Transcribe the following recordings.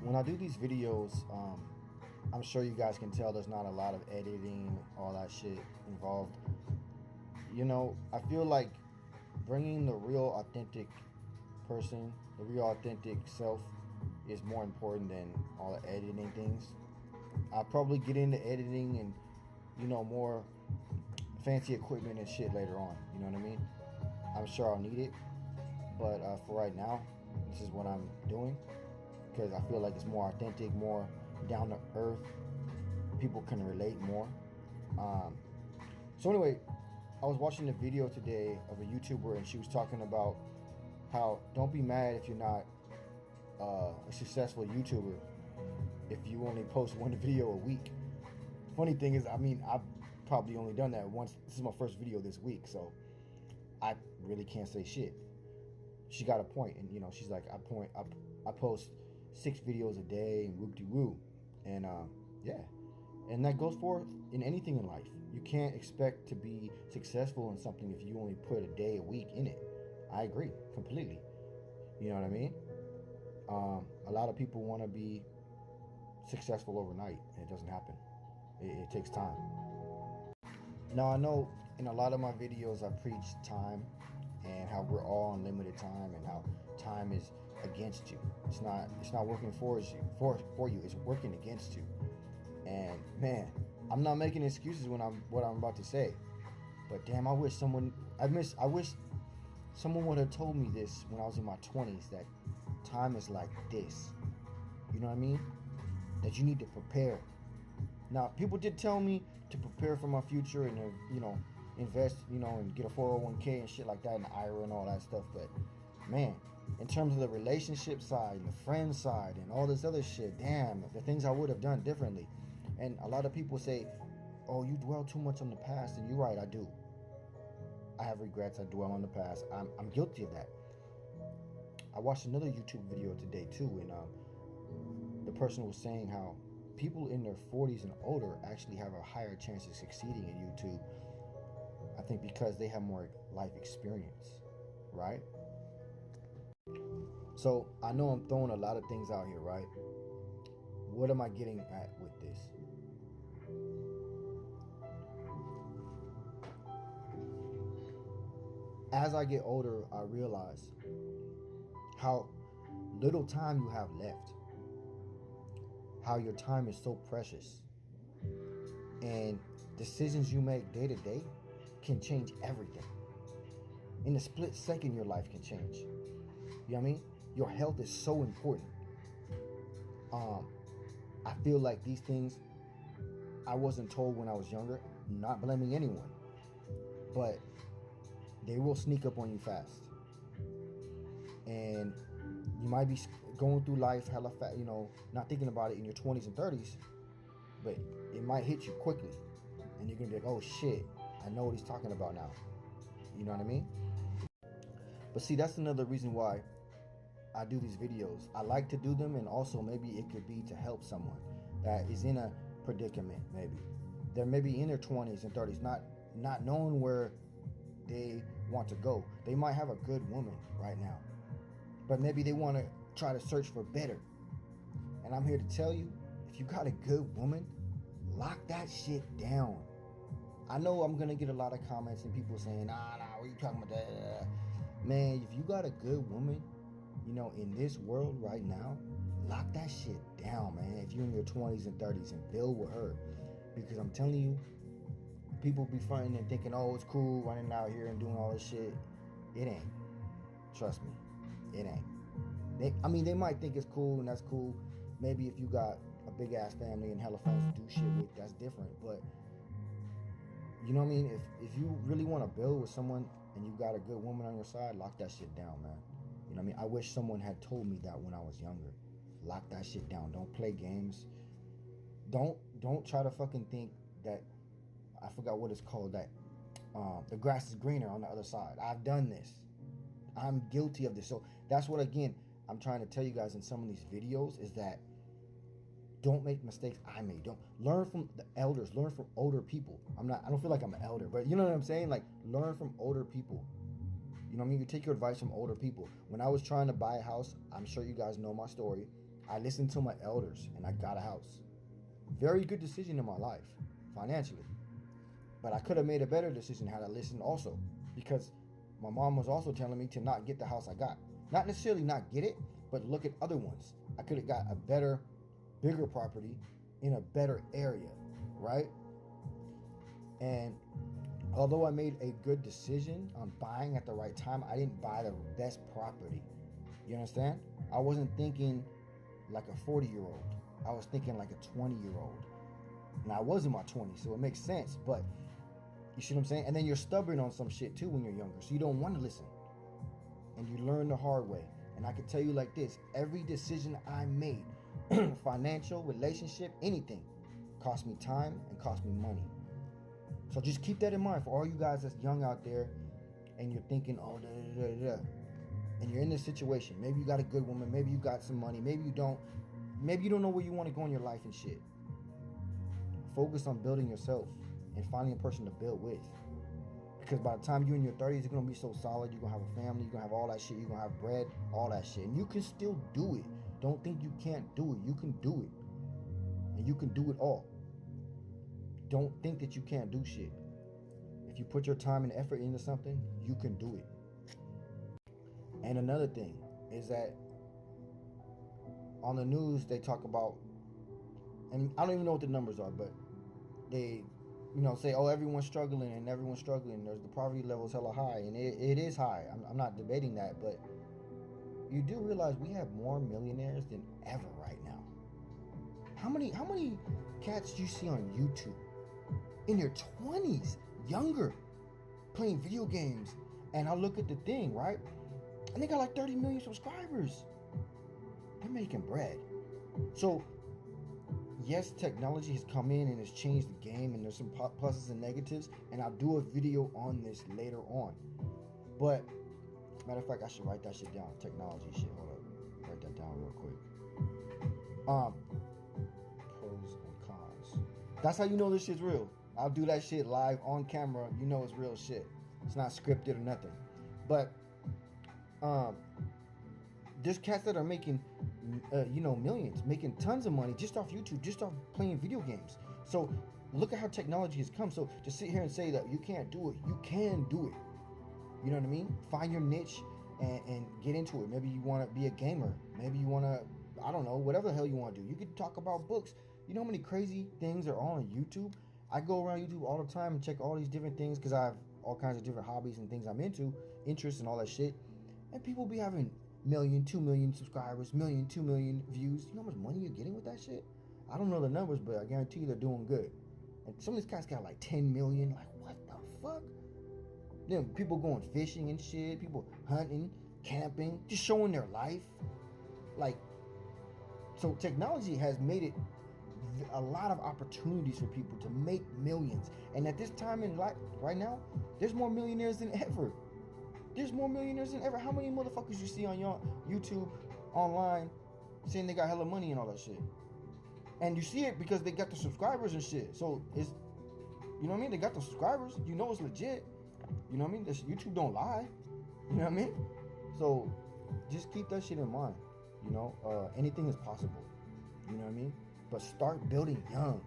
when I do these videos, I'm sure you guys can tell there's not a lot of editing, all that shit involved. I feel like bringing the real authentic person, the real authentic self, is more important than all the editing things. I'll probably get into editing and, more fancy equipment and shit later on. You know what I mean? I'm sure I'll need it, but for right now, this is what I'm doing because I feel like it's more authentic, more down to earth. People can relate more. Um, so anyway, I was watching a video today of a YouTuber, and she was talking about how don't be mad if you're not a successful YouTuber if you only post one video a week. Funny thing is, I've probably only done that once. This is my first video this week, so I really can't say shit. She got a point, and she's like, I post 6 videos a day and whoop de woo, and yeah, and that goes for in anything in life. You can't expect to be successful in something if you only put a day a week in it. I agree completely. You know what I mean? A lot of people want to be successful overnight, and it doesn't happen. It takes time. Now I know in a lot of my videos I preach time and how we're all on limited time and how time is against you. It's not working for you. It's working against you. And man, I'm not making excuses when what I'm about to say. But damn, I wish someone would have told me this when I was in my 20s that time is like this. You know what I mean? That you need to prepare. Now, people did tell me to prepare for my future and invest, and get a 401k and shit like that, and IRA and all that stuff. But man, in terms of the relationship side and the friend side and all this other shit, damn, the things I would have done differently. And a lot of people say, "Oh, you dwell too much on the past," and you're right, I do. I have regrets. I dwell on the past. I'm guilty of that. I watched another YouTube video today too, and the person was saying how people in their 40s and older actually have a higher chance of succeeding in YouTube. I think because they have more life experience, right? So I know I'm throwing a lot of things out here, right? What am I getting at with this? As I get older, I realize how little time you have left, how your time is so precious, and decisions you make day to day can change everything. In a split second, your life can change. You know what I mean? Your health is so important. Um, I feel like these things I wasn't told when I was younger, not blaming anyone, but they will sneak up on you fast. And you might be going through life hella fast, not thinking about it in your 20s and 30s, but it might hit you quickly. And you're going to be like, oh shit, I know what he's talking about now. You know what I mean? But see, that's another reason why I do these videos. I like to do them, and also maybe it could be to help someone that is in a predicament, maybe. They're maybe in their 20s and 30s, not knowing where they want to go. They might have a good woman right now, but maybe they want to try to search for better. And I'm here to tell you, if you got a good woman, lock that shit down. I know I'm going to get a lot of comments and people saying, nah, what are you talking about that? Man, if you got a good woman, in this world right now, lock that shit down, man. If you're in your 20s and 30s, and build with her. Because I'm telling you, people be fronting and thinking, oh, it's cool running out here and doing all this shit. It ain't. Trust me, it ain't. They might think it's cool, and that's cool. Maybe if you got a big ass family and hella friends to do shit with, that's different. But you know what I mean? If you really want to build with someone and you got a good woman on your side, lock that shit down, man. You know what I mean? I wish someone had told me that when I was younger. Lock that shit down. Don't play games. Don't try to fucking think that, I forgot what it's called, that the grass is greener on the other side. I've done this. I'm guilty of this. So that's what, again, I'm trying to tell you guys in some of these videos, is that don't make mistakes I made. Don't learn from the elders. Learn from older people. I don't feel like I'm an elder, but you know what I'm saying? Like, learn from older people. You know what I mean? You take your advice from older people. When I was trying to buy a house, I'm sure you guys know my story. I listened to my elders and I got a house. Very good decision in my life, financially. But I could have made a better decision had I listened also. Because my mom was also telling me to not get the house I got. Not necessarily not get it, but look at other ones. I could have got a better, bigger property in a better area, right? And although I made a good decision on buying at the right time, I didn't buy the best property. You understand? I wasn't thinking like a 40-year-old. I was thinking like a 20-year-old. And I was in my 20s, so it makes sense. But you see what I'm saying? And then you're stubborn on some shit too when you're younger, so you don't want to listen. And you learn the hard way. And I can tell you like this, every decision I made, financial, relationship, anything, cost me time and cost me money. So just keep that in mind for all you guys that's young out there and you're thinking, oh, da, da, da, da. And you're in this situation. Maybe you got a good woman, maybe you got some money, maybe you don't. Maybe you don't know where you want to go in your life and shit. Focus on building yourself and finding a person to build with. Because by the time you're in your 30s, you're going to be so solid. You're going to have a family. You're going to have all that shit. You're going to have bread, all that shit. And you can still do it. Don't think you can't do it. You can do it. And you can do it all. Don't think that you can't do shit. If you put your time and effort into something, you can do it. And another thing is that on the news, they talk about, and I don't even know what the numbers are, but they, say, oh, everyone's struggling and everyone's struggling. There's the poverty level is hella high, and it is high. I'm not debating that, but you do realize we have more millionaires than ever right now. How many cats do you see on YouTube in their 20s, younger, playing video games? And I look at the thing, right? And they got like 30 million subscribers. They're making bread. So yes, technology has come in and has changed the game, and there's some pluses and negatives, and I'll do a video on this later on. But matter of fact, I should write that shit down. Technology shit. Hold up, write that down real quick. Pros and cons. That's how you know this shit's real. I'll do that shit live on camera. You know it's real shit. It's not scripted or nothing. But there's cats that are making millions, making tons of money just off YouTube, just off playing video games. So look at how technology has come. So to sit here and say that you can't do it, you can do it. You know what I mean? Find your niche and get into it. Maybe you want to be a gamer. Maybe you want to, I don't know, whatever the hell you want to do. You could talk about books. You know how many crazy things are on YouTube? I go around YouTube all the time and check all these different things because I have all kinds of different hobbies and things I'm into, interests and all that shit. And people be having 1 million, 2 million subscribers, 1 million, 2 million views. You know how much money you're getting with that shit? I don't know the numbers, but I guarantee you they're doing good. And some of these guys got like 10 million. Like, what the fuck? Then people going fishing and shit, people hunting, camping, just showing their life. Like, so technology has made it a lot of opportunities for people to make millions. And at this time in life, right now, there's more millionaires than ever. There's more millionaires than ever. How many motherfuckers you see on your YouTube, online, saying they got hella money and all that shit? And you see it because they got the subscribers and shit. So it's, you know what I mean? They got the subscribers. You know it's legit. You know what I mean? This YouTube don't lie. You know what I mean? So just keep that shit in mind. Anything is possible. You know what I mean? But start building young.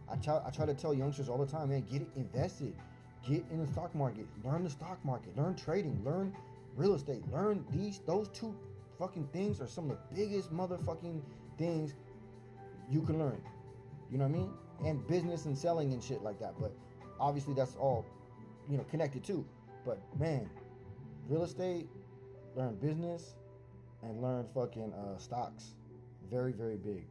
I try to tell youngsters all the time, man, get it invested. Get in the stock market. Learn the stock market. Learn trading. Learn real estate. Learn those two fucking things are some of the biggest motherfucking things you can learn. You know what I mean? And business and selling and shit like that. But obviously that's all, connected too. But man, real estate, learn business, and learn fucking stocks. Very, very big.